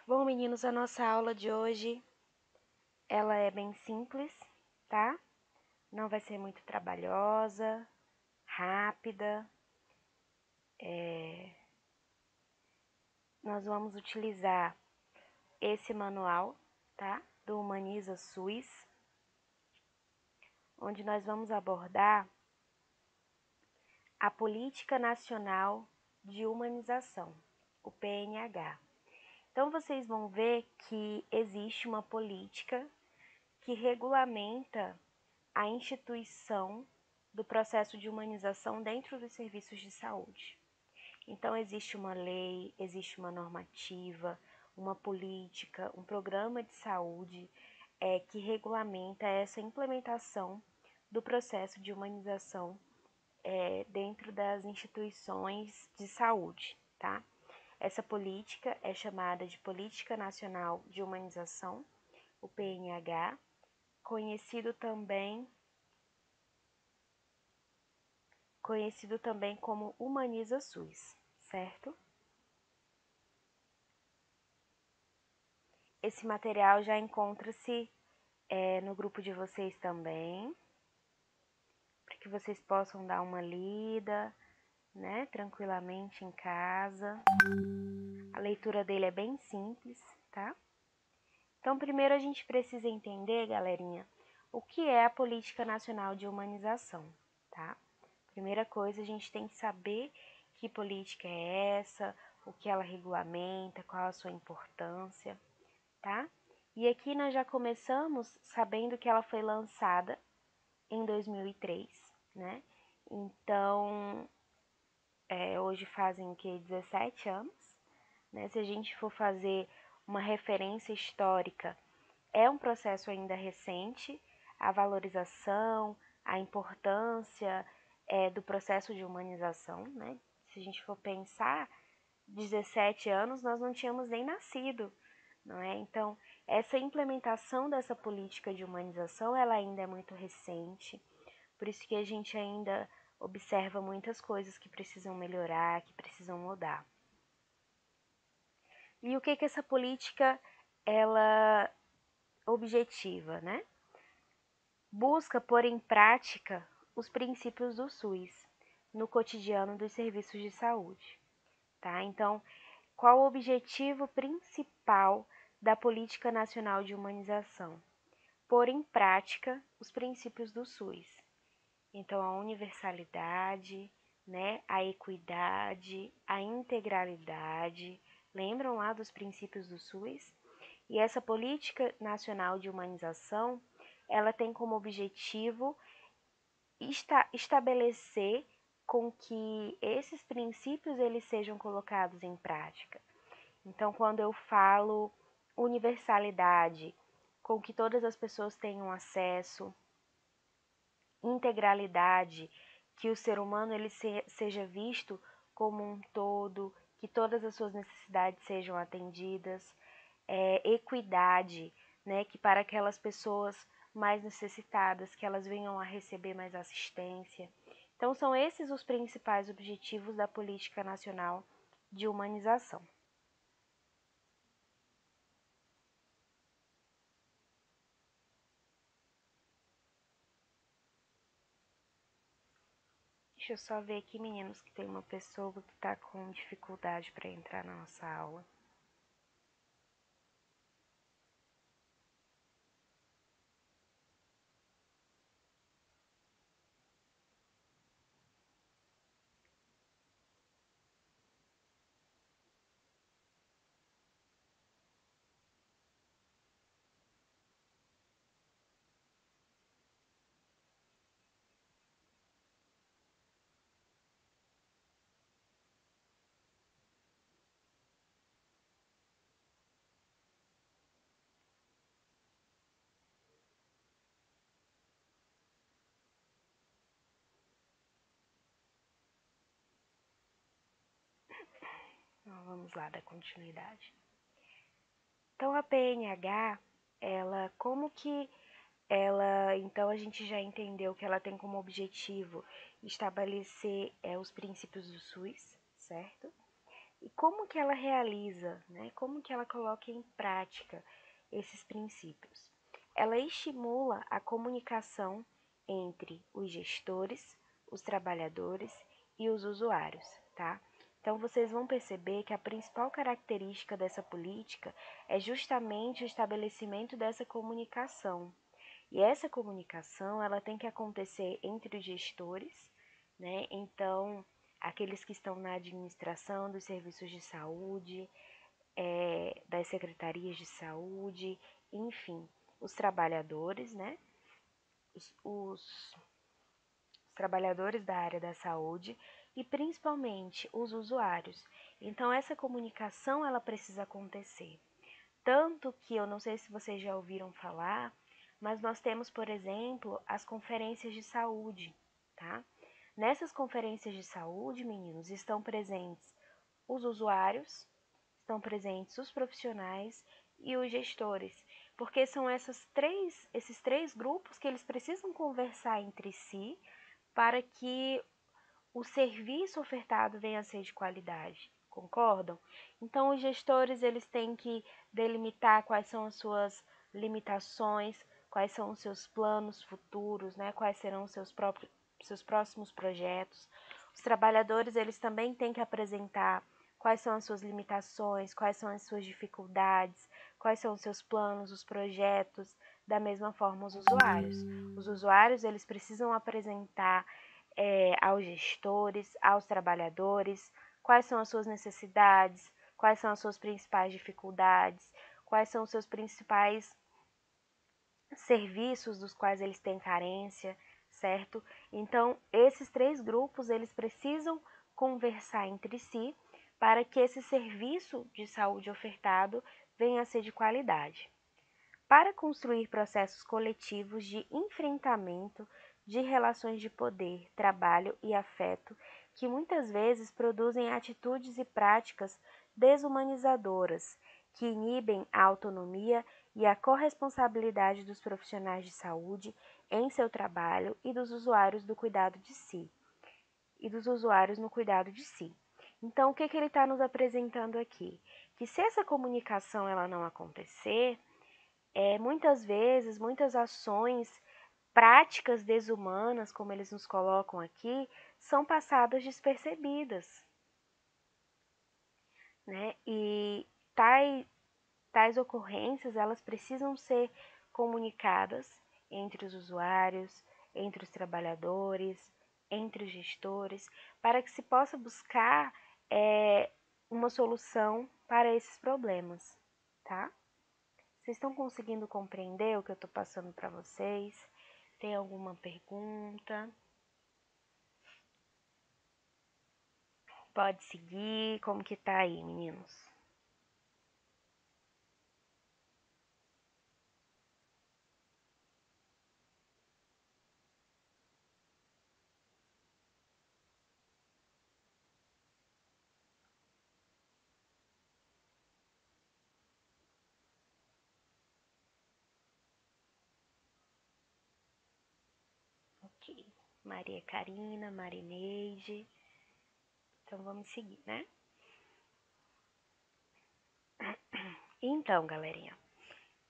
Bom, meninos, a nossa aula de hoje, ela é bem simples, tá? Não vai ser muito trabalhosa, rápida. Nós vamos utilizar esse manual, tá? Do Humaniza SUS, onde nós vamos abordar a Política Nacional de Humanização, o PNH. Então, vocês vão ver que existe uma política que regulamenta a instituição do processo de humanização dentro dos serviços de saúde. Então, existe uma lei, existe uma normativa, uma política, um programa de saúde que regulamenta essa implementação do processo de humanização dentro das instituições de saúde, tá? Essa política é chamada de Política Nacional de Humanização, o PNH, conhecido também como Humaniza SUS, certo? Esse material já encontra-se no grupo de vocês também, para que vocês possam dar uma lida, né, tranquilamente em casa. A leitura dele é bem simples, tá? Então, primeiro a gente precisa entender, galerinha, o que é a Política Nacional de Humanização, tá? Primeira coisa, a gente tem que saber que política é essa, o que ela regulamenta, qual a sua importância, tá? E aqui nós já começamos sabendo que ela foi lançada em 2003, né? Então, hoje fazem o que? 17 anos, né? Se a gente for fazer uma referência histórica, é um processo ainda recente, a valorização, a importância do processo de humanização, né? Se a gente for pensar, 17 anos nós não tínhamos nem nascido, não é? Então, essa implementação dessa política de humanização, ela ainda é muito recente, por isso que a gente ainda observa muitas coisas que precisam melhorar, que precisam mudar. E o que essa política, ela objetiva, né? Busca pôr em prática os princípios do SUS no cotidiano dos serviços de saúde, tá? Então, qual o objetivo principal da Política Nacional de Humanização? Pôr em prática os princípios do SUS. Então, a universalidade, né, a equidade, a integralidade, lembram lá dos princípios do SUS? E essa Política Nacional de Humanização, ela tem como objetivo estabelecer com que esses princípios eles sejam colocados em prática. Então, quando eu falo universalidade, com que todas as pessoas tenham acesso, integralidade, que o ser humano ele seja visto como um todo, que todas as suas necessidades sejam atendidas, equidade, né, que para aquelas pessoas mais necessitadas, que elas venham a receber mais assistência. Então, são esses os principais objetivos da Política Nacional de Humanização. Deixa eu só ver aqui, meninos, que tem uma pessoa que está com dificuldade para entrar na nossa aula. Então, vamos lá dar continuidade. Então, a PNH, então a gente já entendeu que ela tem como objetivo estabelecer os princípios do SUS, certo? E como que ela realiza, né? Como que ela coloca em prática esses princípios? Ela estimula a comunicação entre os gestores, os trabalhadores e os usuários, tá? Então vocês vão perceber que a principal característica dessa política é justamente o estabelecimento dessa comunicação. E essa comunicação, ela tem que acontecer entre os gestores, né? Então, aqueles que estão na administração dos serviços de saúde, das secretarias de saúde, enfim, os trabalhadores, né? Os trabalhadores da área da saúde e principalmente os usuários. Então, essa comunicação ela precisa acontecer. Tanto que eu não sei se vocês já ouviram falar, mas nós temos, por exemplo, as conferências de saúde, tá? Nessas conferências de saúde, meninos, estão presentes os usuários, estão presentes os profissionais e os gestores, porque são esses três grupos que eles precisam conversar entre si para que o serviço ofertado venha a ser de qualidade. Concordam? Então, os gestores eles têm que delimitar quais são as suas limitações, quais são os seus planos futuros, né? Quais serão os seus próximos projetos. Os trabalhadores eles também têm que apresentar quais são as suas limitações, quais são as suas dificuldades, quais são os seus planos, os projetos. Da mesma forma, os usuários. Os usuários eles precisam apresentar aos gestores, aos trabalhadores, quais são as suas necessidades, quais são as suas principais dificuldades, quais são os seus principais serviços dos quais eles têm carência, certo? Então, esses três grupos, eles precisam conversar entre si para que esse serviço de saúde ofertado venha a ser de qualidade. Para construir processos coletivos de enfrentamento de relações de poder, trabalho e afeto que muitas vezes produzem atitudes e práticas desumanizadoras, que inibem a autonomia e a corresponsabilidade dos profissionais de saúde em seu trabalho e dos usuários do cuidado de si, e dos usuários no cuidado de si. Então, o que ele está nos apresentando aqui? Que se essa comunicação ela não acontecer, muitas vezes, muitas ações, práticas desumanas, como eles nos colocam aqui, são passadas despercebidas, né? E tais ocorrências, elas precisam ser comunicadas entre os usuários, entre os trabalhadores, entre os gestores, para que se possa buscar uma solução para esses problemas, tá? Vocês estão conseguindo compreender o que eu estou passando para vocês? Tem alguma pergunta? Pode seguir. Como que tá aí, meninos? Ok. Maria Karina, Marineide. Então vamos seguir, né? Então, galerinha,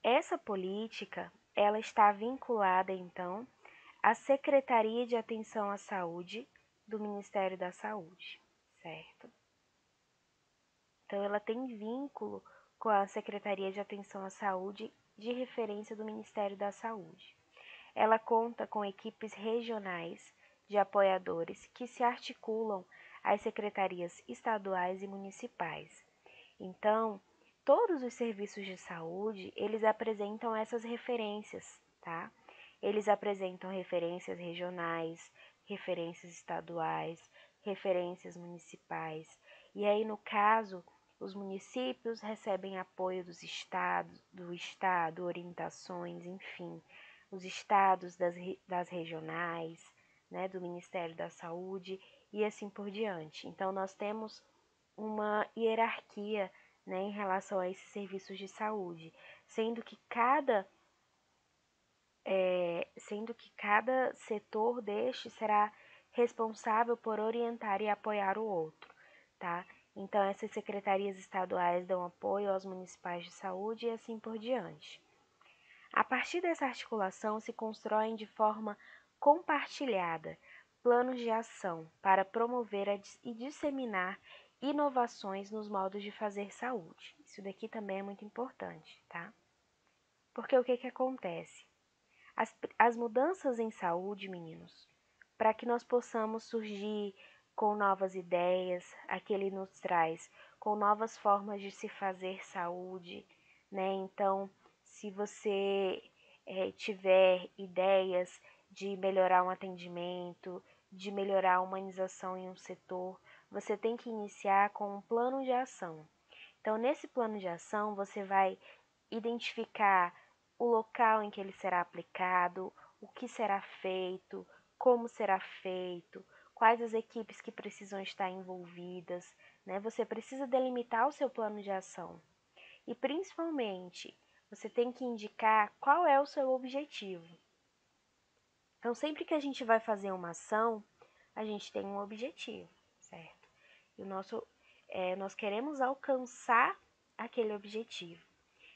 essa política, ela está vinculada, então, à Secretaria de Atenção à Saúde do Ministério da Saúde, certo? Então, ela tem vínculo com a Secretaria de Atenção à Saúde de referência do Ministério da Saúde. Ela conta com equipes regionais de apoiadores que se articulam às secretarias estaduais e municipais. Então, todos os serviços de saúde, eles apresentam essas referências, tá? Eles apresentam referências regionais, referências estaduais, referências municipais. E aí, no caso, os municípios recebem apoio do estado, orientações, enfim, os estados das regionais, né, do Ministério da Saúde e assim por diante. Então, nós temos uma hierarquia, né, em relação a esses serviços de saúde, sendo que cada setor deste será responsável por orientar e apoiar o outro, tá? Então, essas secretarias estaduais dão apoio aos municipais de saúde e assim por diante. A partir dessa articulação, se constroem de forma compartilhada planos de ação para promover e disseminar inovações nos modos de fazer saúde. Isso daqui também é muito importante, tá? Porque o que acontece? As mudanças em saúde, meninos, para que nós possamos surgir com novas ideias, aqui ele nos traz com novas formas de se fazer saúde, né? Então, se você tiver ideias de melhorar um atendimento, de melhorar a humanização em um setor, você tem que iniciar com um plano de ação. Então, nesse plano de ação, você vai identificar o local em que ele será aplicado, o que será feito, como será feito, quais as equipes que precisam estar envolvidas, né? Você precisa delimitar o seu plano de ação. E principalmente, você tem que indicar qual é o seu objetivo. Então, sempre que a gente vai fazer uma ação, a gente tem um objetivo, certo? E nós queremos alcançar aquele objetivo.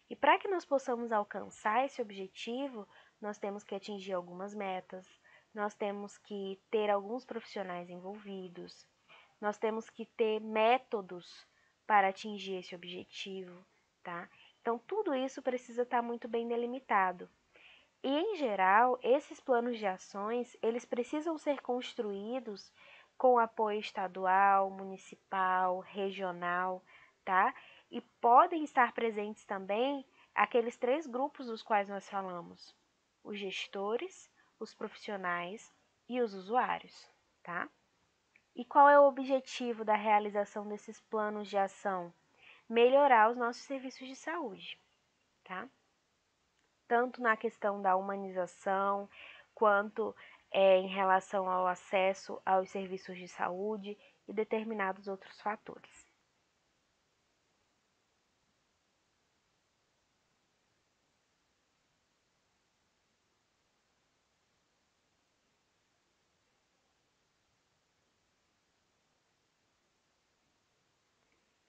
E para que nós possamos alcançar esse objetivo, nós temos que atingir algumas metas, nós temos que ter alguns profissionais envolvidos, nós temos que ter métodos para atingir esse objetivo, tá? Então, tudo isso precisa estar muito bem delimitado. E, em geral, esses planos de ações, eles precisam ser construídos com apoio estadual, municipal, regional, tá? E podem estar presentes também aqueles 3 grupos dos quais nós falamos: os gestores, os profissionais e os usuários, tá? E qual é o objetivo da realização desses planos de ação? Melhorar os nossos serviços de saúde, tá? Tanto na questão da humanização, quanto em relação ao acesso aos serviços de saúde e determinados outros fatores.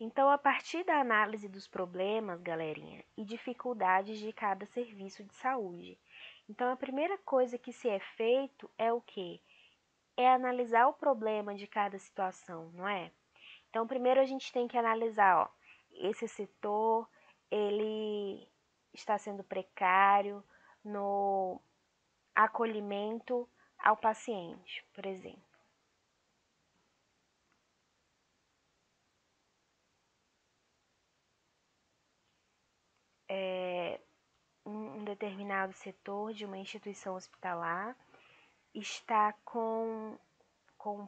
Então, a partir da análise dos problemas, galerinha, e dificuldades de cada serviço de saúde. Então, a primeira coisa que se é feito é o quê? É analisar o problema de cada situação, não é? Então, primeiro a gente tem que analisar, ó, esse setor, ele está sendo precário no acolhimento ao paciente, por exemplo. Um determinado setor de uma instituição hospitalar está com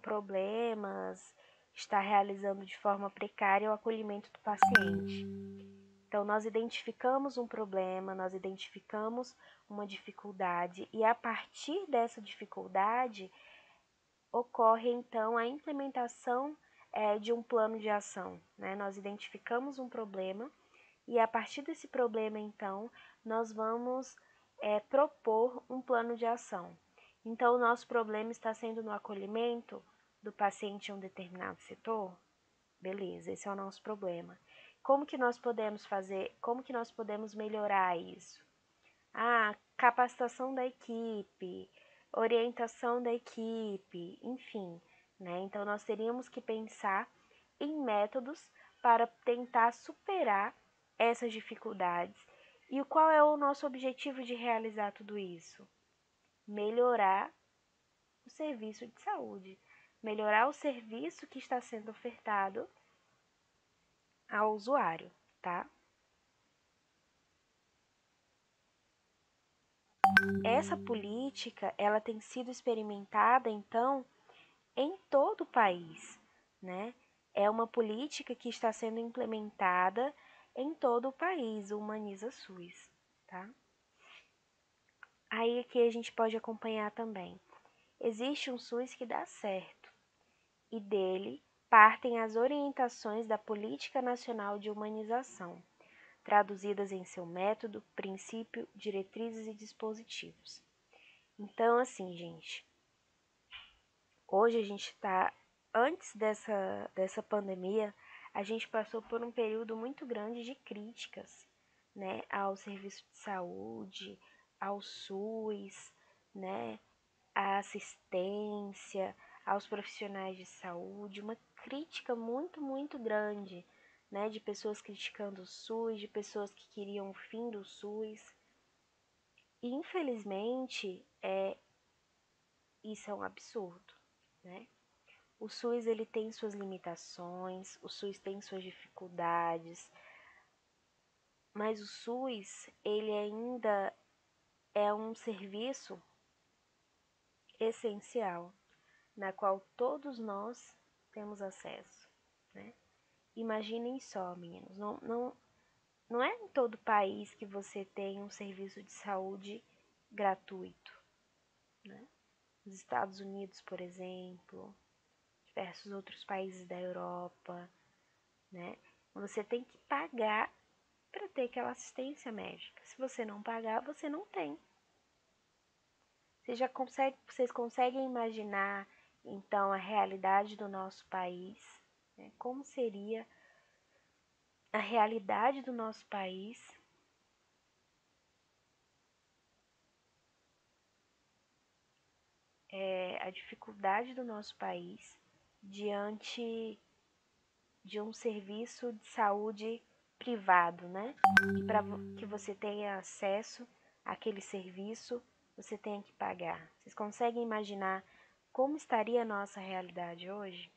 problemas, está realizando de forma precária o acolhimento do paciente. Então, nós identificamos um problema, nós identificamos uma dificuldade, e a partir dessa dificuldade ocorre então a implementação de um plano de ação, né? Nós identificamos um problema e a partir desse problema, então, nós vamos propor um plano de ação. Então, o nosso problema está sendo no acolhimento do paciente em um determinado setor? Beleza, esse é o nosso problema. Como que nós podemos fazer, como que nós podemos melhorar isso? Capacitação da equipe, orientação da equipe, enfim, né? Então, nós teríamos que pensar em métodos para tentar superar essas dificuldades. E qual é o nosso objetivo de realizar tudo isso? Melhorar o serviço de saúde, melhorar o serviço que está sendo ofertado ao usuário, tá? Essa política, ela tem sido experimentada, então, em todo o país, né? É uma política que está sendo implementada em todo o país, o Humaniza SUS, tá? Aí aqui a gente pode acompanhar também. Existe um SUS que dá certo e dele partem as orientações da Política Nacional de Humanização, traduzidas em seu método, princípio, diretrizes e dispositivos. Então, assim, gente, hoje a gente está, antes dessa pandemia, a gente passou por um período muito grande de críticas, né, ao serviço de saúde, ao SUS, né, à assistência, aos profissionais de saúde, uma crítica muito, muito grande, né, de pessoas criticando o SUS, de pessoas que queriam o fim do SUS. E, infelizmente, isso é um absurdo, né? O SUS ele tem suas limitações, o SUS tem suas dificuldades, mas o SUS ele ainda é um serviço essencial, na qual todos nós temos acesso, né? Imaginem só, meninos, não é em todo país que você tem um serviço de saúde gratuito, né? Nos Estados Unidos, por exemplo, diversos outros países da Europa, né? Você tem que pagar para ter aquela assistência médica. Se você não pagar, você não tem. Vocês conseguem imaginar, então, a realidade do nosso país? Né? Como seria a realidade do nosso país a dificuldade do nosso país diante de um serviço de saúde privado, né? Que para que você tenha acesso àquele serviço, você tem que pagar. Vocês conseguem imaginar como estaria a nossa realidade hoje?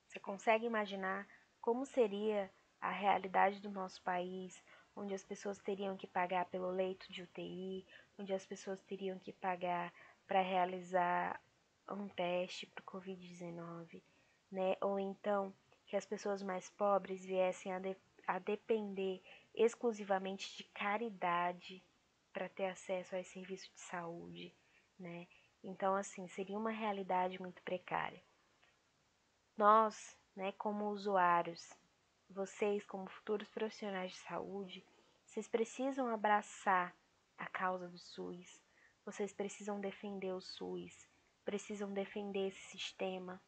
Você consegue imaginar como seria a realidade do nosso país, onde as pessoas teriam que pagar pelo leito de UTI, onde as pessoas teriam que pagar para realizar um teste para o Covid-19, né? Ou então que as pessoas mais pobres viessem a depender exclusivamente de caridade para ter acesso a esse serviço de saúde, né? Então, assim, seria uma realidade muito precária. Nós, né, como usuários, vocês como futuros profissionais de saúde, vocês precisam abraçar a causa do SUS, vocês precisam defender o SUS, precisam defender esse sistema,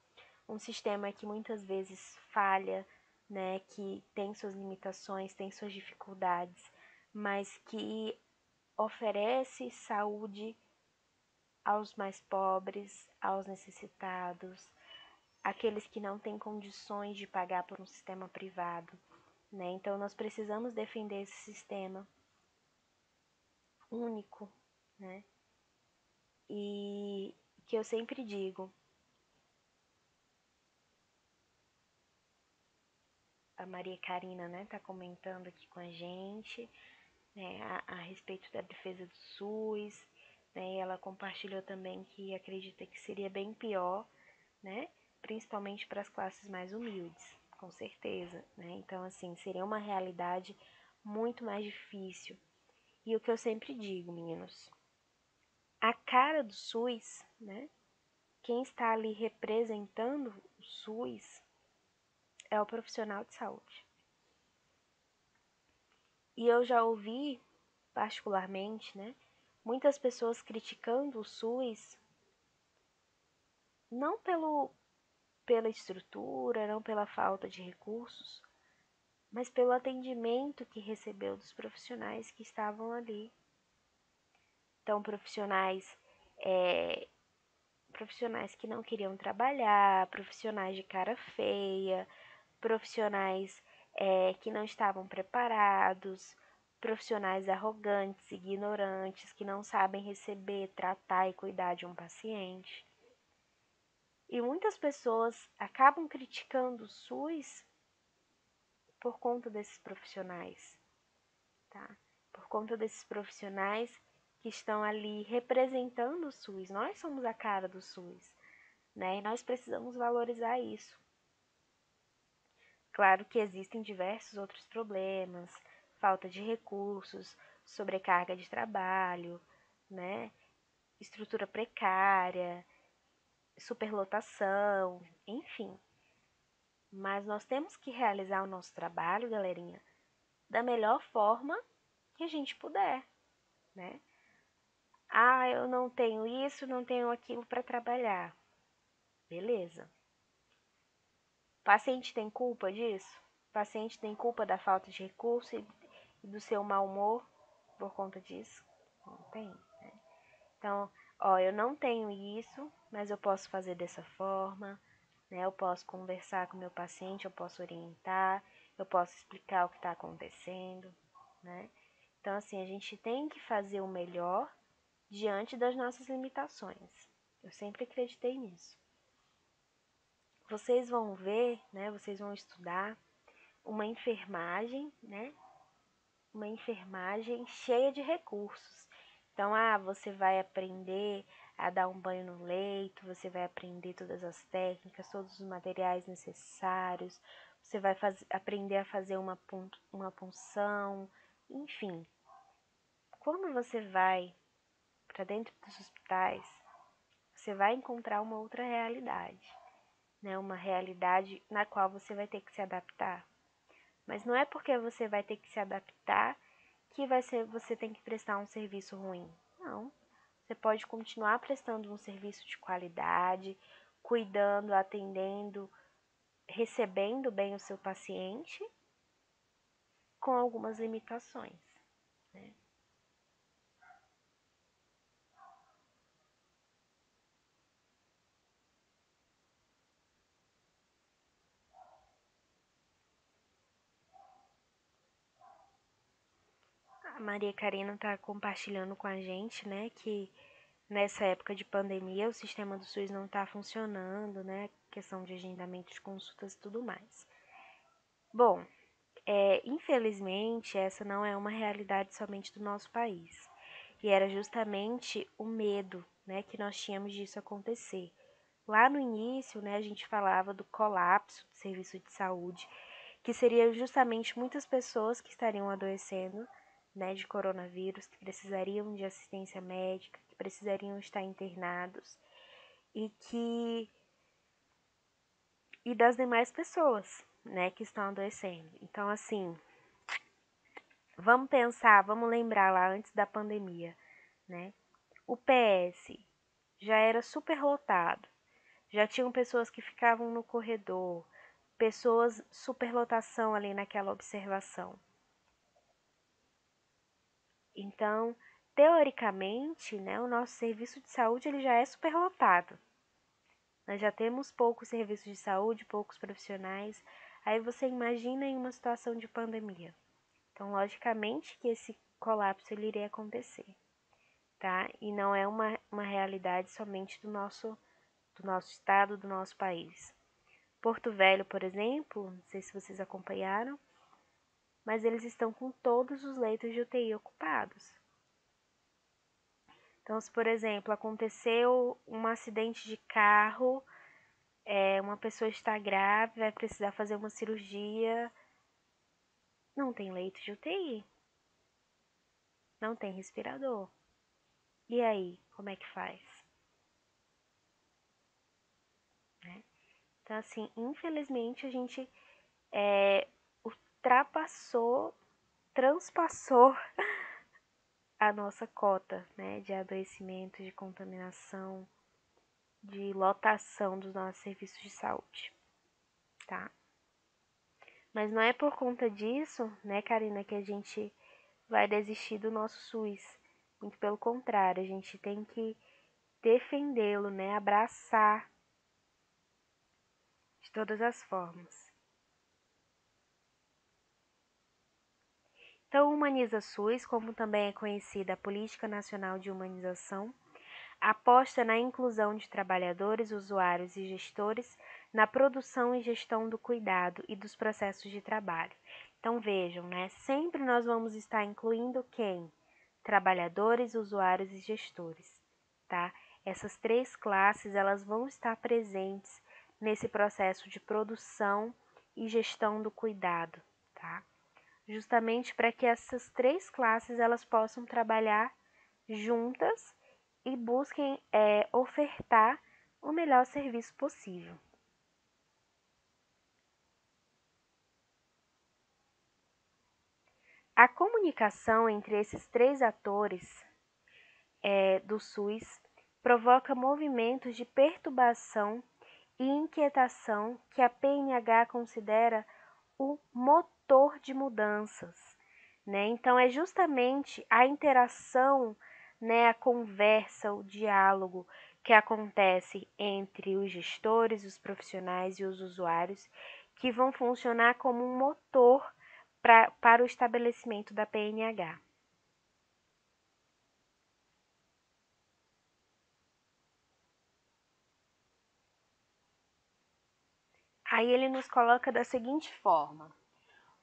um sistema que muitas vezes falha, né, que tem suas limitações, tem suas dificuldades, mas que oferece saúde aos mais pobres, aos necessitados, aqueles que não têm condições de pagar por um sistema privado, né? Então nós precisamos defender esse sistema único, né? E que eu sempre digo, a Maria Karina, né, tá comentando aqui com a gente, né, a respeito da defesa do SUS, né? E ela compartilhou também que acredita que seria bem pior, né? Principalmente para as classes mais humildes, com certeza, né? Então, assim, seria uma realidade muito mais difícil. E o que eu sempre digo, meninos, a cara do SUS, né? Quem está ali representando o SUS é o profissional de saúde. E eu já ouvi, particularmente, né? Muitas pessoas criticando o SUS, não pela estrutura, não pela falta de recursos, mas pelo atendimento que recebeu dos profissionais que estavam ali. Então, profissionais que não queriam trabalhar, profissionais de cara feia, profissionais que não estavam preparados, profissionais arrogantes, ignorantes, que não sabem receber, tratar e cuidar de um paciente. E muitas pessoas acabam criticando o SUS por conta desses profissionais, tá? Por conta desses profissionais que estão ali representando o SUS. Nós somos a cara do SUS, né? E nós precisamos valorizar isso. Claro que existem diversos outros problemas, falta de recursos, sobrecarga de trabalho, né? Estrutura precária, superlotação, enfim. Mas nós temos que realizar o nosso trabalho, galerinha, da melhor forma que a gente puder, né? Ah, eu não tenho isso, não tenho aquilo para trabalhar. Beleza. O paciente tem culpa disso? O paciente tem culpa da falta de recurso e do seu mau humor por conta disso? Não tem, né? Então, ó, eu não tenho isso, mas eu posso fazer dessa forma, né? Eu posso conversar com o meu paciente, eu posso orientar, eu posso explicar o que está acontecendo, né? Então, assim, a gente tem que fazer o melhor diante das nossas limitações. Eu sempre acreditei nisso. Vocês vão ver, né? Vocês vão estudar uma enfermagem, né? Uma enfermagem cheia de recursos. Então, você vai aprender a dar um banho no leito, você vai aprender todas as técnicas, todos os materiais necessários, você vai aprender a fazer uma punção, enfim. Quando você vai para dentro dos hospitais, você vai encontrar uma outra realidade, né? Uma realidade na qual você vai ter que se adaptar. Mas não é porque você vai ter que se adaptar que você tem que prestar um serviço ruim. Não. Você pode continuar prestando um serviço de qualidade, cuidando, atendendo, recebendo bem o seu paciente, com algumas limitações, né? A Maria Karina está compartilhando com a gente, né, que nessa época de pandemia o sistema do SUS não está funcionando, né, questão de agendamento de consultas e tudo mais. Bom, infelizmente essa não é uma realidade somente do nosso país. E era justamente o medo, né, que nós tínhamos disso acontecer. Lá no início, né, a gente falava do colapso do serviço de saúde, que seria justamente muitas pessoas que estariam adoecendo, né, de coronavírus, que precisariam de assistência médica, que precisariam estar internados e das demais pessoas, né, que estão adoecendo. Então, assim, vamos pensar, vamos lembrar lá antes da pandemia, né? O PS já era super lotado, já tinham pessoas que ficavam no corredor, pessoas, superlotação ali naquela observação. Então, teoricamente, né, o nosso serviço de saúde ele já é superlotado. Nós já temos poucos serviços de saúde, poucos profissionais. Aí você imagina em uma situação de pandemia. Então, logicamente que esse colapso ele iria acontecer, tá? E não é uma realidade somente do nosso estado, do nosso país. Porto Velho, por exemplo, não sei se vocês acompanharam, mas eles estão com todos os leitos de UTI ocupados. Então, se por exemplo aconteceu um acidente de carro, uma pessoa está grave, vai precisar fazer uma cirurgia, não tem leito de UTI, não tem respirador. E aí, como é que faz? Né? Então, assim, infelizmente a gente ultrapassou, transpassou a nossa cota, né, de adoecimento, de contaminação, de lotação dos nossos serviços de saúde, tá? Mas não é por conta disso, né, Karina, que a gente vai desistir do nosso SUS. Muito pelo contrário, a gente tem que defendê-lo, né, abraçar de todas as formas. Então, o Humaniza SUS, como também é conhecida a Política Nacional de Humanização, aposta na inclusão de trabalhadores, usuários e gestores na produção e gestão do cuidado e dos processos de trabalho. Então vejam, né? Sempre nós vamos estar incluindo quem? Trabalhadores, usuários e gestores, tá? Essas três classes, elas vão estar presentes nesse processo de produção e gestão do cuidado, tá? Justamente para que essas três classes elas possam trabalhar juntas e busquem ofertar o melhor serviço possível. A comunicação entre esses três atores do SUS provoca movimentos de perturbação e inquietação que a PNH considera o motor de mudanças, né? Então é justamente a interação, né, a conversa, o diálogo que acontece entre os gestores, os profissionais e os usuários que vão funcionar como um motor para o estabelecimento da PNH. Aí ele nos coloca da seguinte forma: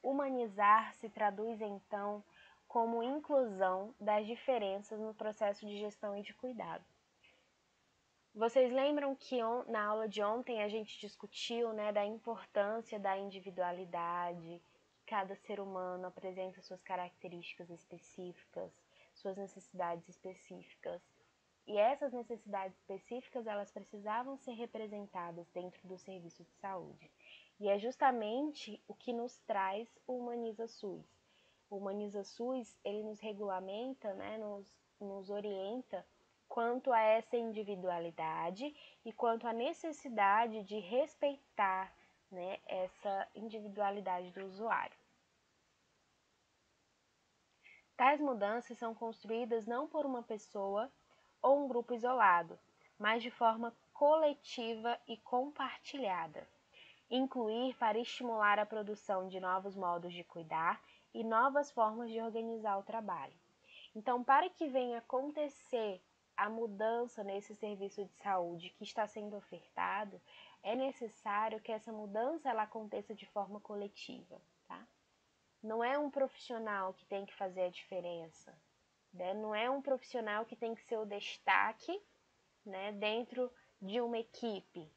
humanizar se traduz então como inclusão das diferenças no processo de gestão e de cuidado. Vocês lembram que na aula de ontem a gente discutiu, né, da importância da individualidade, que cada ser humano apresenta suas características específicas, suas necessidades específicas. E essas necessidades específicas, elas precisavam ser representadas dentro do serviço de saúde. E é justamente o que nos traz o Humaniza SUS. O Humaniza SUS, ele nos regulamenta, né, nos orienta quanto a essa individualidade e quanto à necessidade de respeitar, né, essa individualidade do usuário. Tais mudanças são construídas não por uma pessoa ou um grupo isolado, mas de forma coletiva e compartilhada. Incluir para estimular a produção de novos modos de cuidar e novas formas de organizar o trabalho. Então, para que venha acontecer a mudança nesse serviço de saúde que está sendo ofertado, é necessário que essa mudança ela aconteça de forma coletiva, tá? Não é um profissional que tem que fazer a diferença, né? Não é um profissional que tem que ser o destaque, né, dentro de uma equipe,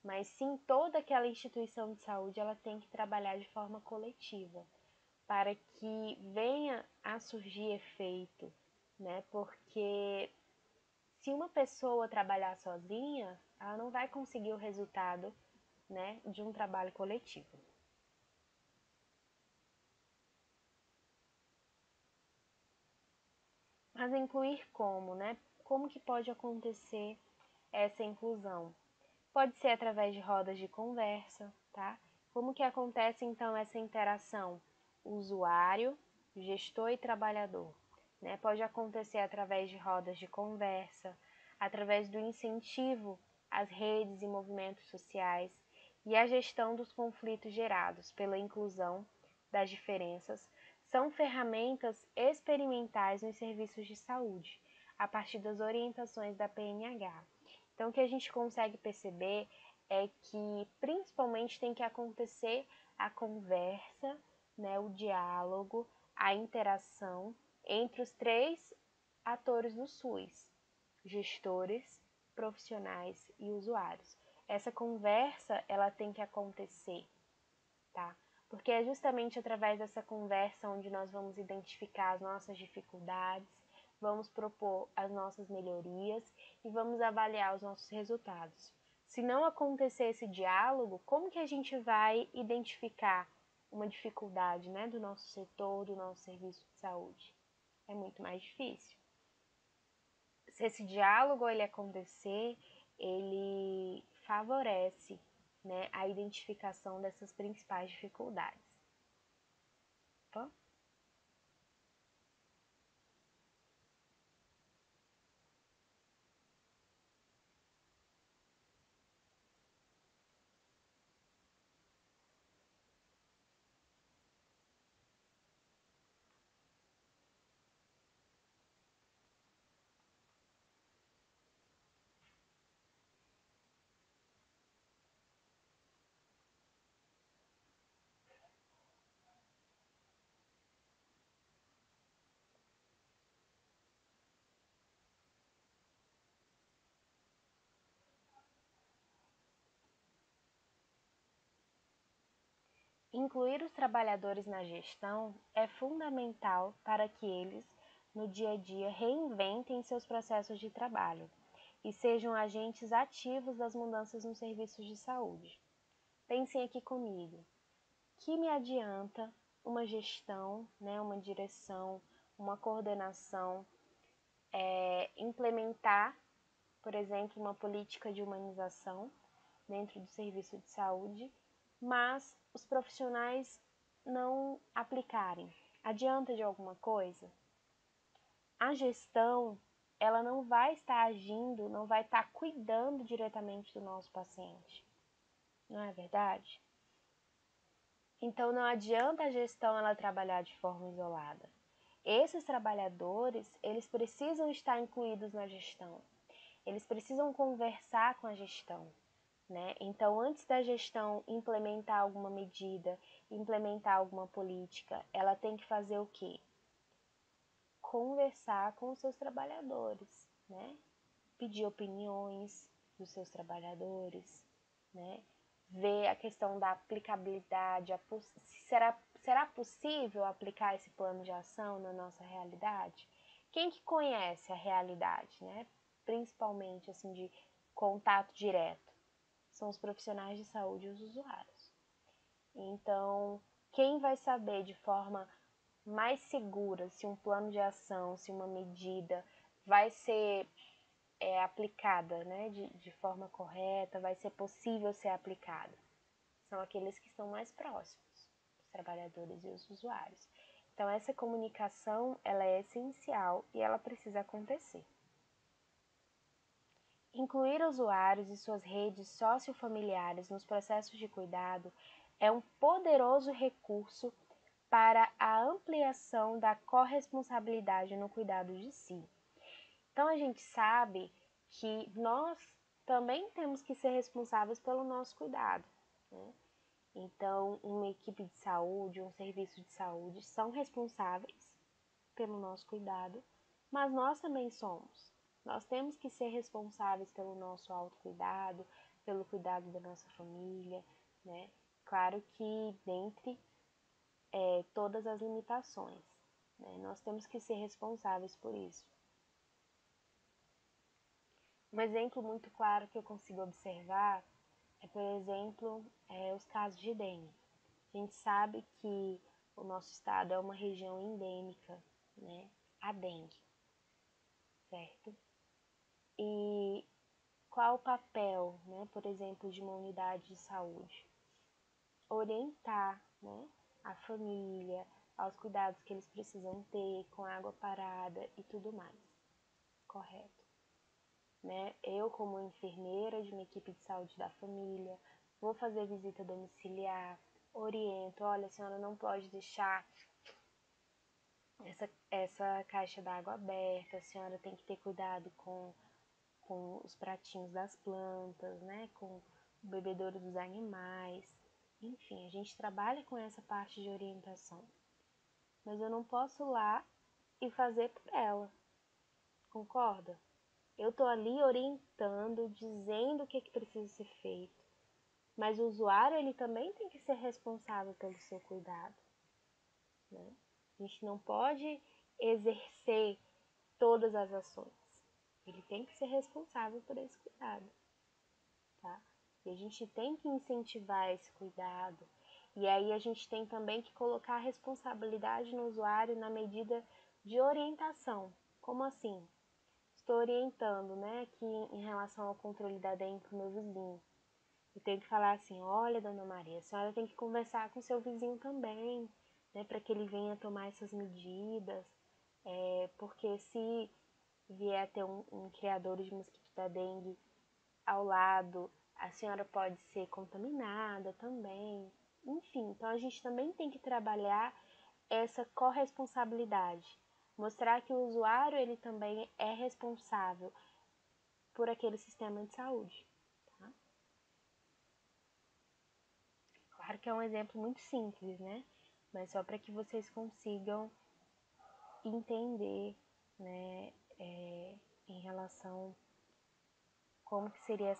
mas sim toda aquela instituição de saúde ela tem que trabalhar de forma coletiva para que venha a surgir efeito, né? Porque se uma pessoa trabalhar sozinha, ela não vai conseguir o resultado, né, de um trabalho coletivo. Mas incluir como, né? Como que pode acontecer essa inclusão? Pode ser através de rodas de conversa, tá? Como que acontece então essa interação usuário, gestor e trabalhador, né? Pode acontecer através de rodas de conversa, através do incentivo às redes e movimentos sociais e a gestão dos conflitos gerados pela inclusão das diferenças são ferramentas experimentais nos serviços de saúde, a partir das orientações da PNH. Então, o que a gente consegue perceber é que, principalmente, tem que acontecer a conversa, né, o diálogo, a interação entre os três atores do SUS, gestores, profissionais e usuários. Essa conversa, ela tem que acontecer, tá? Porque é justamente através dessa conversa onde nós vamos identificar as nossas dificuldades, vamos propor as nossas melhorias e vamos avaliar os nossos resultados. Se não acontecer esse diálogo, como que a gente vai identificar uma dificuldade, né, do nosso setor, do nosso serviço de saúde? É muito mais difícil. Se esse diálogo ele acontecer, ele favorece, né, a identificação dessas principais dificuldades. Tá? Incluir os trabalhadores na gestão é fundamental para que eles, no dia a dia, reinventem seus processos de trabalho e sejam agentes ativos das mudanças nos serviços de saúde. Pensem aqui comigo. Que me adianta uma gestão, né, uma direção, uma coordenação implementar, por exemplo, uma política de humanização dentro do serviço de saúde, mas os profissionais não aplicarem. Adianta de alguma coisa? A gestão, ela não vai estar agindo, não vai estar cuidando diretamente do nosso paciente. Não é verdade? Então não adianta a gestão ela trabalhar de forma isolada. Esses trabalhadores, eles precisam estar incluídos na gestão. Eles precisam conversar com a gestão, né? Então, antes da gestão implementar alguma medida, implementar alguma política, ela tem que fazer o quê? Conversar com os seus trabalhadores, né? Pedir opiniões dos seus trabalhadores, né? Ver a questão da aplicabilidade, será possível aplicar esse plano de ação na nossa realidade? Quem que conhece a realidade, né? Principalmente assim de contato direto, são os profissionais de saúde e os usuários. Então, quem vai saber de forma mais segura se um plano de ação, se uma medida vai ser aplicada, né, de forma correta, vai ser possível ser aplicada? São aqueles que estão mais próximos, os trabalhadores e os usuários. Então, essa comunicação, ela é essencial e ela precisa acontecer. Incluir usuários e suas redes sociofamiliares nos processos de cuidado é um poderoso recurso para a ampliação da corresponsabilidade no cuidado de si. Então, a gente sabe que nós também temos que ser responsáveis pelo nosso cuidado, né? Então, uma equipe de saúde, um serviço de saúde são responsáveis pelo nosso cuidado, mas nós também somos. Nós temos que ser responsáveis pelo nosso autocuidado, pelo cuidado da nossa família, né? Claro que dentre todas as limitações, né? Nós temos que ser responsáveis por isso. Um exemplo muito claro que eu consigo observar é, por exemplo, os casos de dengue. A gente sabe que o nosso estado é uma região endêmica, né? A dengue, certo? E qual o papel, né, por exemplo, de uma unidade de saúde? Orientar, né, a família aos cuidados que eles precisam ter com água parada e tudo mais, correto? Né? Eu, como enfermeira de uma equipe de saúde da família, vou fazer visita domiciliar, oriento, olha, a senhora não pode deixar essa caixa d'água aberta, a senhora tem que ter cuidado com os pratinhos das plantas, né? Com o bebedouro dos animais. Enfim, a gente trabalha com essa parte de orientação. Mas eu não posso ir lá e fazer por ela. Concorda? Eu tô ali orientando, dizendo o que precisa ser feito. Mas o usuário, ele também tem que ser responsável pelo seu cuidado, né? A gente não pode exercer todas as ações. Ele tem que ser responsável por esse cuidado, tá? E a gente tem que incentivar esse cuidado. E aí a gente tem também que colocar a responsabilidade no usuário na medida de orientação. Como assim? Estou orientando, né, que em relação ao controle da dengue para o meu vizinho. Eu tenho que falar assim, olha, dona Maria, a senhora tem que conversar com seu vizinho também, né, para que ele venha tomar essas medidas, porque se vier a ter um criador de mosquito da dengue ao lado, a senhora pode ser contaminada também. Enfim, então a gente também tem que trabalhar essa corresponsabilidade, mostrar que o usuário ele também é responsável por aquele sistema de saúde. Tá? Claro que é um exemplo muito simples, né? Mas só para que vocês consigam entender, né, em relação como que seria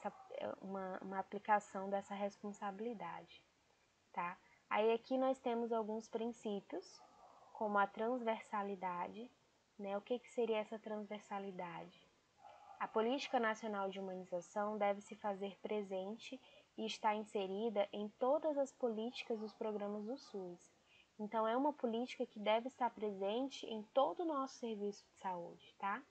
uma aplicação dessa responsabilidade, tá? Aí aqui nós temos alguns princípios, como a transversalidade, né? O que seria essa transversalidade? A Política Nacional de Humanização deve se fazer presente e estar inserida em todas as políticas dos programas do SUS. Então, é uma política que deve estar presente em todo o nosso serviço de saúde, tá?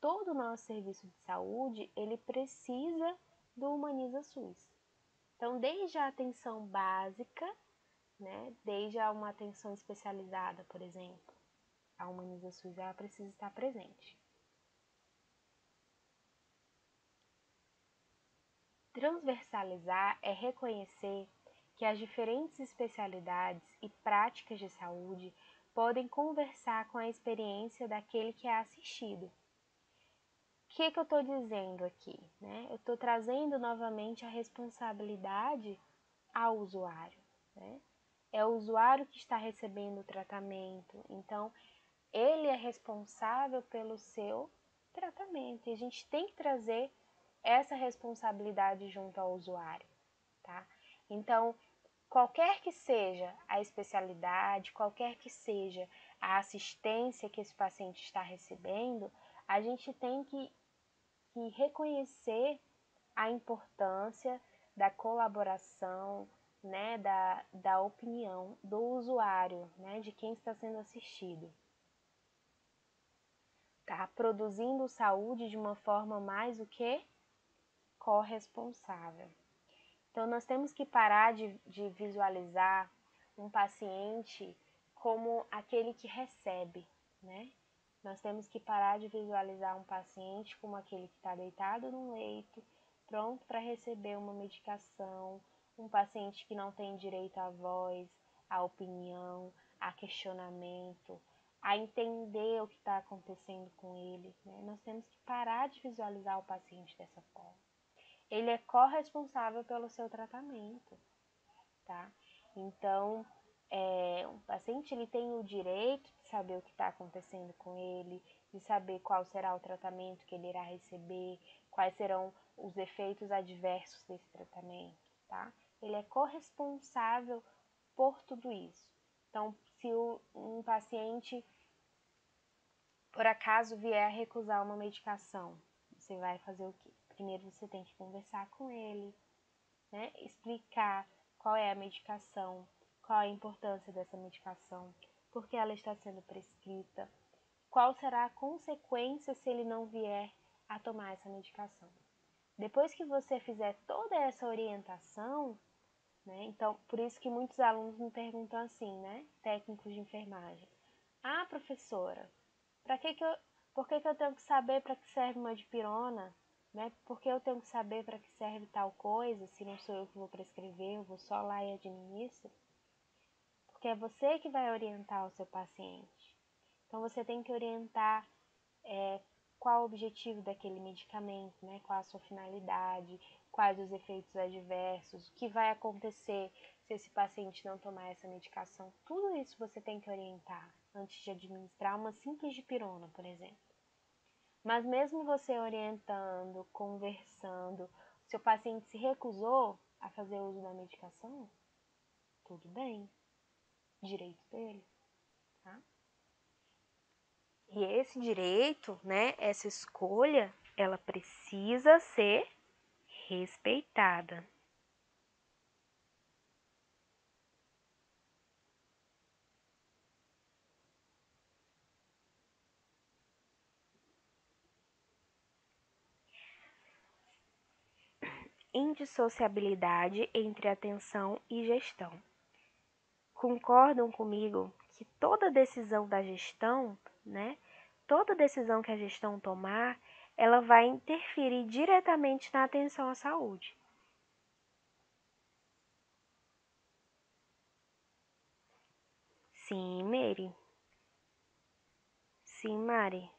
todo o nosso serviço de saúde, ele precisa do Humaniza SUS. Então, desde a atenção básica, né, desde uma atenção especializada, por exemplo, a Humaniza SUS ela precisa estar presente. Transversalizar é reconhecer que as diferentes especialidades e práticas de saúde podem conversar com a experiência daquele que é assistido. O que eu estou dizendo aqui? Né? Eu estou trazendo novamente a responsabilidade ao usuário. Né? É o usuário que está recebendo o tratamento, então ele é responsável pelo seu tratamento e a gente tem que trazer essa responsabilidade junto ao usuário, tá? Então, qualquer que seja a especialidade, qualquer que seja a assistência que esse paciente está recebendo, a gente tem que reconhecer a importância da colaboração, né, da opinião do usuário, né, de quem está sendo assistido. Tá? Produzindo saúde de uma forma mais o que? Corresponsável. Então, nós temos que parar de visualizar um paciente como aquele que recebe, né? Nós temos que parar de visualizar um paciente como aquele que está deitado no leito, pronto para receber uma medicação, um paciente que não tem direito à voz, à opinião, a questionamento, a entender o que está acontecendo com ele, né? Nós temos que parar de visualizar o paciente dessa forma. Ele é corresponsável pelo seu tratamento, tá? Então, o paciente ele tem o direito de saber o que está acontecendo com ele, de saber qual será o tratamento que ele irá receber, quais serão os efeitos adversos desse tratamento, tá? Ele é corresponsável por tudo isso. Então, se um paciente, por acaso, vier a recusar uma medicação, você vai fazer o quê? Primeiro você tem que conversar com ele, né? Explicar qual é a medicação, qual a importância dessa medicação, por que ela está sendo prescrita, qual será a consequência se ele não vier a tomar essa medicação. Depois que você fizer toda essa orientação, né? Então, por isso que muitos alunos me perguntam assim, né? Técnicos de enfermagem. Ah, professora, por que eu tenho que saber para que serve uma dipirona? Né? Por que eu tenho que saber para que serve tal coisa, se não sou eu que vou prescrever, eu vou só lá e administro? Porque é você que vai orientar o seu paciente. Então, você tem que orientar qual o objetivo daquele medicamento, né? Qual a sua finalidade, quais os efeitos adversos, o que vai acontecer se esse paciente não tomar essa medicação. Tudo isso você tem que orientar antes de administrar uma simples dipirona, por exemplo. Mas mesmo você orientando, conversando, seu paciente se recusou a fazer uso da medicação, tudo bem, direito dele, tá? E esse direito, né, essa escolha, ela precisa ser respeitada. Indissociabilidade entre atenção e gestão. Concordam comigo que toda decisão da gestão, né, toda decisão que a gestão tomar, ela vai interferir diretamente na atenção à saúde. Sim, Mary. Sim, Mari.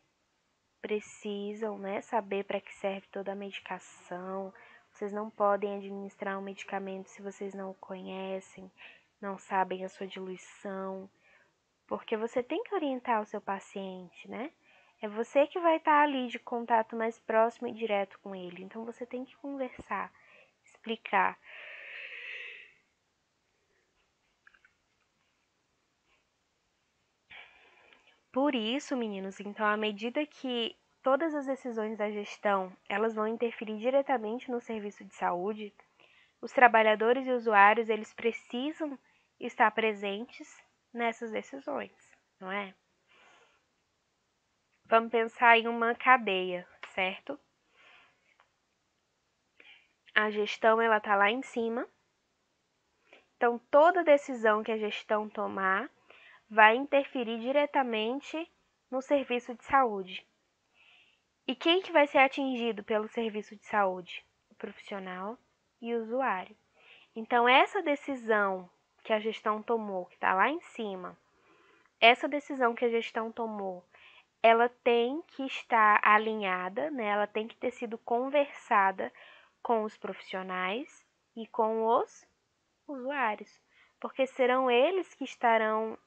Precisam, né, saber para que serve toda a medicação. Vocês não podem administrar um medicamento se vocês não o conhecem, não sabem a sua diluição, porque você tem que orientar o seu paciente, né? É você que vai estar ali de contato mais próximo e direto com ele. Então você tem que conversar, explicar. Por isso, meninos, então à medida que todas as decisões da gestão, elas vão interferir diretamente no serviço de saúde, os trabalhadores e usuários, eles precisam estar presentes nessas decisões, não é? Vamos pensar em uma cadeia, certo? A gestão, ela tá lá em cima. Então, toda decisão que a gestão tomar vai interferir diretamente no serviço de saúde. E quem que vai ser atingido pelo serviço de saúde? O profissional e o usuário. Então, essa decisão que a gestão tomou, que está lá em cima, essa decisão que a gestão tomou, ela tem que estar alinhada, né? Ela tem que ter sido conversada com os profissionais e com os usuários, porque serão eles que estarão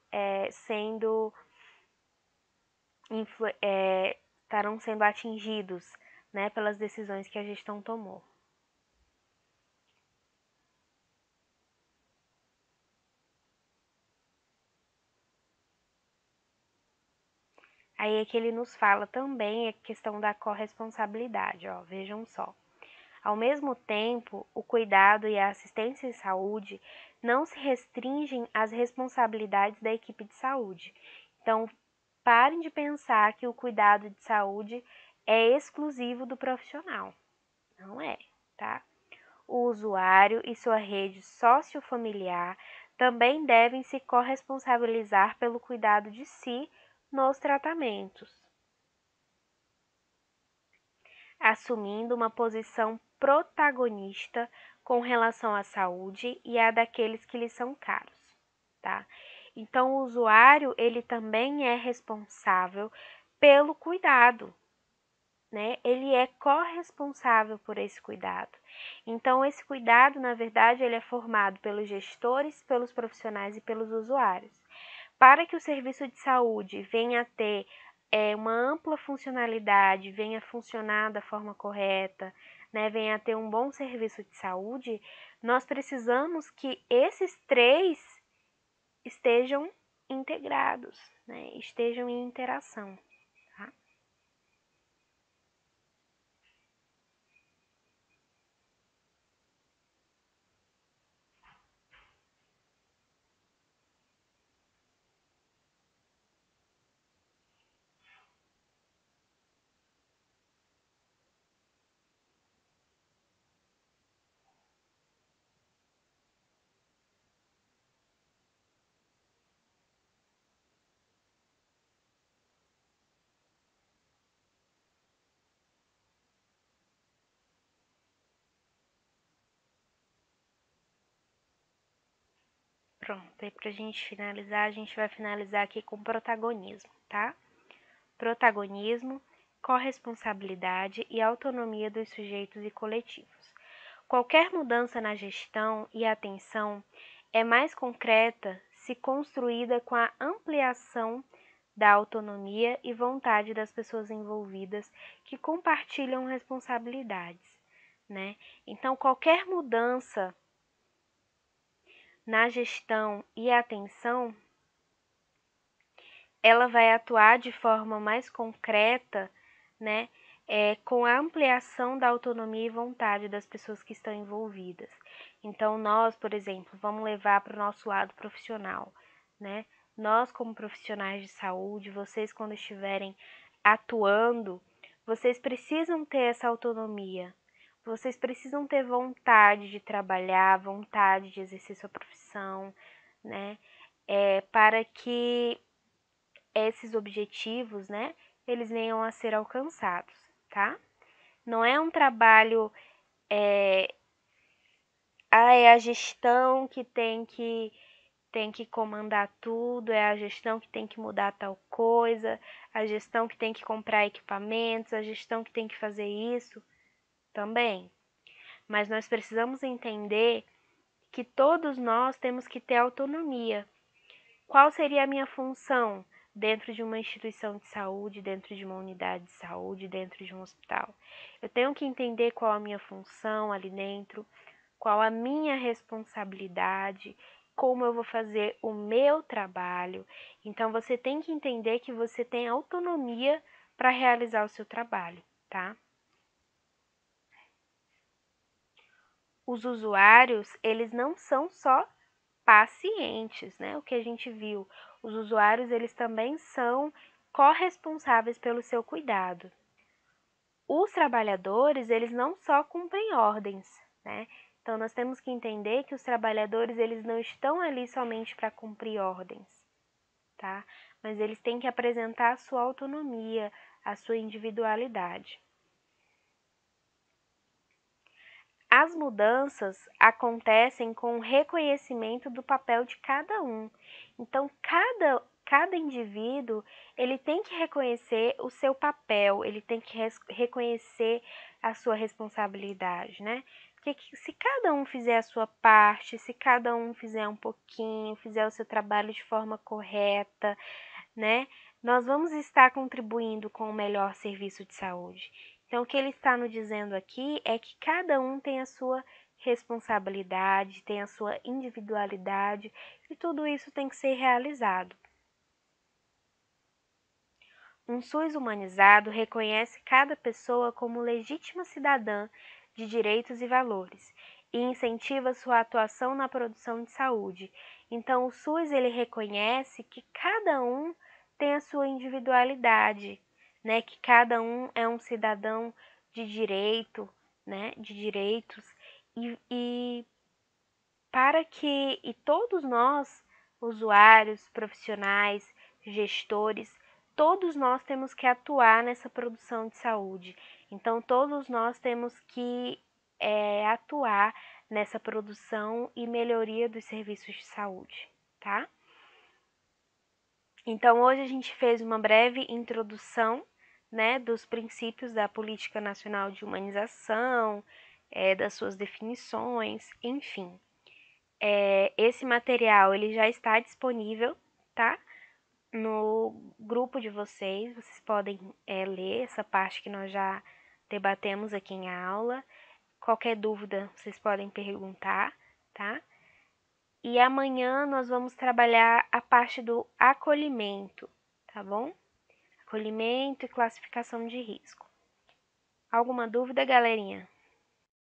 estarão sendo atingidos, né, pelas decisões que a gestão tomou. Aí é que ele nos fala também a questão da corresponsabilidade, ó, vejam só. Ao mesmo tempo, o cuidado e a assistência em saúde não se restringem às responsabilidades da equipe de saúde. Então, parem de pensar que o cuidado de saúde é exclusivo do profissional. Não é, tá? O usuário e sua rede sociofamiliar também devem se corresponsabilizar pelo cuidado de si nos tratamentos, assumindo uma posição protagonista com relação à saúde e à daqueles que lhes são caros, tá? Então, o usuário, ele também é responsável pelo cuidado, né? Ele é corresponsável por esse cuidado. Então, esse cuidado, na verdade, ele é formado pelos gestores, pelos profissionais e pelos usuários. Para que o serviço de saúde venha a ter uma ampla funcionalidade, venha a funcionar da forma correta, né, venha a ter um bom serviço de saúde, nós precisamos que esses três estejam integrados, né, estejam em interação. Tá? Pronto, e pra gente finalizar, a gente vai finalizar aqui com protagonismo, tá? Protagonismo, corresponsabilidade e autonomia dos sujeitos e coletivos. Qualquer mudança na gestão e atenção é mais concreta se construída com a ampliação da autonomia e vontade das pessoas envolvidas que compartilham responsabilidades, né? Então, qualquer mudança na gestão e atenção, ela vai atuar de forma mais concreta, né, com a ampliação da autonomia e vontade das pessoas que estão envolvidas. Então, nós, por exemplo, vamos levar para o nosso lado profissional, né? Nós, como profissionais de saúde, vocês, quando estiverem atuando, vocês precisam ter essa autonomia. Vocês precisam ter vontade de trabalhar, vontade de exercer sua profissão, né? Para que esses objetivos, né, eles venham a ser alcançados, tá? Não é um trabalho, é a gestão que tem que comandar tudo, é a gestão que tem que mudar tal coisa, a gestão que tem que comprar equipamentos, a gestão que tem que fazer isso também. Mas nós precisamos entender que todos nós temos que ter autonomia. Qual seria a minha função dentro de uma instituição de saúde, dentro de uma unidade de saúde, dentro de um hospital? Eu tenho que entender qual a minha função ali dentro, qual a minha responsabilidade, como eu vou fazer o meu trabalho. Então, você tem que entender que você tem autonomia para realizar o seu trabalho, tá? Os usuários, eles não são só pacientes, né? O que a gente viu. Os usuários, eles também são corresponsáveis pelo seu cuidado. Os trabalhadores, eles não só cumprem ordens, né? Então, nós temos que entender que os trabalhadores, eles não estão ali somente para cumprir ordens, tá? Mas eles têm que apresentar a sua autonomia, a sua individualidade. As mudanças acontecem com o reconhecimento do papel de cada um. Então, cada indivíduo, ele tem que reconhecer o seu papel, ele tem que reconhecer a sua responsabilidade, né? Porque se cada um fizer a sua parte, se cada um fizer um pouquinho, fizer o seu trabalho de forma correta, né? Nós vamos estar contribuindo com o melhor serviço de saúde. Então, o que ele está nos dizendo aqui é que cada um tem a sua responsabilidade, tem a sua individualidade e tudo isso tem que ser realizado. Um SUS humanizado reconhece cada pessoa como legítima cidadã de direitos e valores e incentiva sua atuação na produção de saúde. Então, o SUS ele reconhece que cada um tem a sua individualidade, né? Que cada um é um cidadão de direito, né? De direitos e para que todos nós, usuários, profissionais, gestores, todos nós temos que atuar nessa produção de saúde. Então, todos nós temos que atuar nessa produção e melhoria dos serviços de saúde, tá? Então, hoje a gente fez uma breve introdução, né, dos princípios da Política Nacional de Humanização, das suas definições, enfim. Esse material ele já está disponível, tá? No grupo de vocês podem ler essa parte que nós já debatemos aqui em aula. Qualquer dúvida, vocês podem perguntar, tá? E amanhã nós vamos trabalhar a parte do acolhimento, tá bom? Acolhimento e classificação de risco. Alguma dúvida, galerinha?